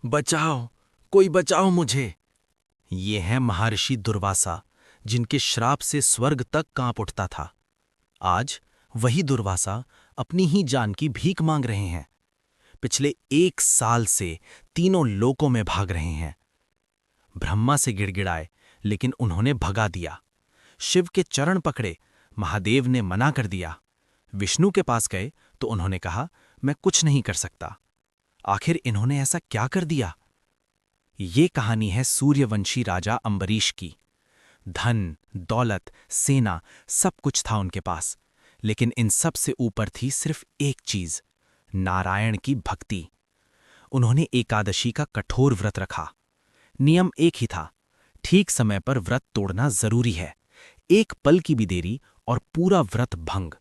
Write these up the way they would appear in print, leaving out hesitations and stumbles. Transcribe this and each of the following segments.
बचाओ, कोई बचाओ मुझे। ये हैं महर्षि दुर्वासा, जिनके श्राप से स्वर्ग तक कांप उठता था। आज वही दुर्वासा अपनी ही जान की भीख मांग रहे हैं। पिछले 1 साल से तीनों लोकों में भाग रहे हैं। ब्रह्मा से गिड़गिड़ाए, लेकिन उन्होंने भगा दिया। शिव के चरण पकड़े, महादेव ने मना कर दिया। विष्णु के पास गए तो उन्होंने कहा, मैं कुछ नहीं कर सकता। आखिर इन्होंने ऐसा क्या कर दिया? ये कहानी है सूर्यवंशी राजा अंबरीश की। धन, दौलत, सेना सब कुछ था उनके पास, लेकिन इन सब से ऊपर थी सिर्फ एक चीज, नारायण की भक्ति। उन्होंने एकादशी का कठोर व्रत रखा। नियम एक ही था, ठीक समय पर व्रत तोड़ना जरूरी है। एक पल की भी देरी और पूरा व्रत भंग।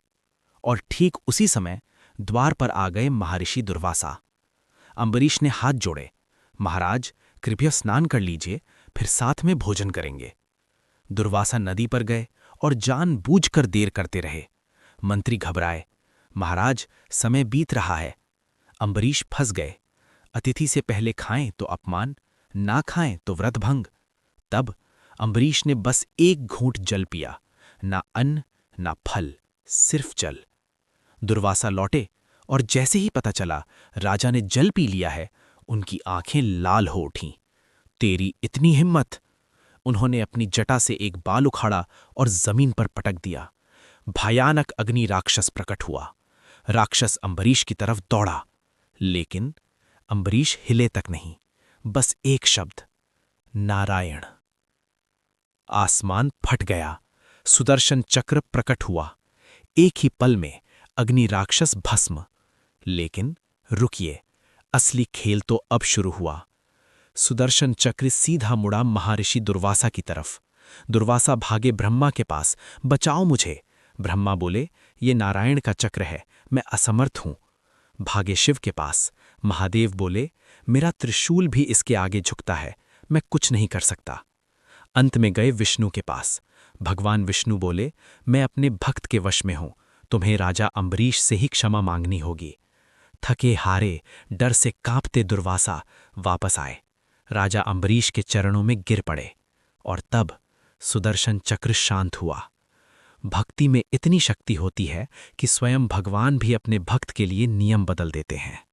और ठीक उसी समय द्वार पर आ गए महर्षि दुर्वासा। अंबरीश ने हाथ जोड़े, महाराज कृपया स्नान कर लीजिए, फिर साथ में भोजन करेंगे। दुर्वासा नदी पर गए और जानबूझकर देर करते रहे। मंत्री घबराए, महाराज समय बीत रहा है। अंबरीश फंस गए। अतिथि से पहले खाएं तो अपमान, ना खाएं तो व्रत भंग। तब अंबरीश ने बस एक घूंट जल पिया, ना अन्न ना फल, सिर्फ जल। दुर्वासा लौटे और जैसे ही पता चला राजा ने जल पी लिया है, उनकी आंखें लाल हो उठीं। तेरी इतनी हिम्मत! उन्होंने अपनी जटा से एक बाल उखाड़ा और जमीन पर पटक दिया। भयानक अग्नि राक्षस प्रकट हुआ। राक्षस अंबरीश की तरफ दौड़ा, लेकिन अंबरीश हिले तक नहीं। बस एक शब्द, नारायण। आसमान फट गया। सुदर्शन चक्र प्रकट हुआ। एक ही पल में अग्नि राक्षस भस्म। लेकिन रुकिए, असली खेल तो अब शुरू हुआ। सुदर्शन चक्र सीधा मुड़ा महर्षि दुर्वासा की तरफ। दुर्वासा भागे ब्रह्मा के पास, बचाओ मुझे। ब्रह्मा बोले, ये नारायण का चक्र है, मैं असमर्थ हूं। भागे शिव के पास। महादेव बोले, मेरा त्रिशूल भी इसके आगे झुकता है, मैं कुछ नहीं कर सकता। अंत में गए विष्णु के पास। भगवान विष्णु बोले, मैं अपने भक्त के वश में हूं, तुम्हें राजा अंबरीश से ही क्षमा मांगनी होगी। थके हारे, डर से कांपते दुर्वासा वापस आए। राजा अंबरीश के चरणों में गिर पड़े। और तब सुदर्शन चक्र शांत हुआ। भक्ति में इतनी शक्ति होती है कि स्वयं भगवान भी अपने भक्त के लिए नियम बदल देते हैं।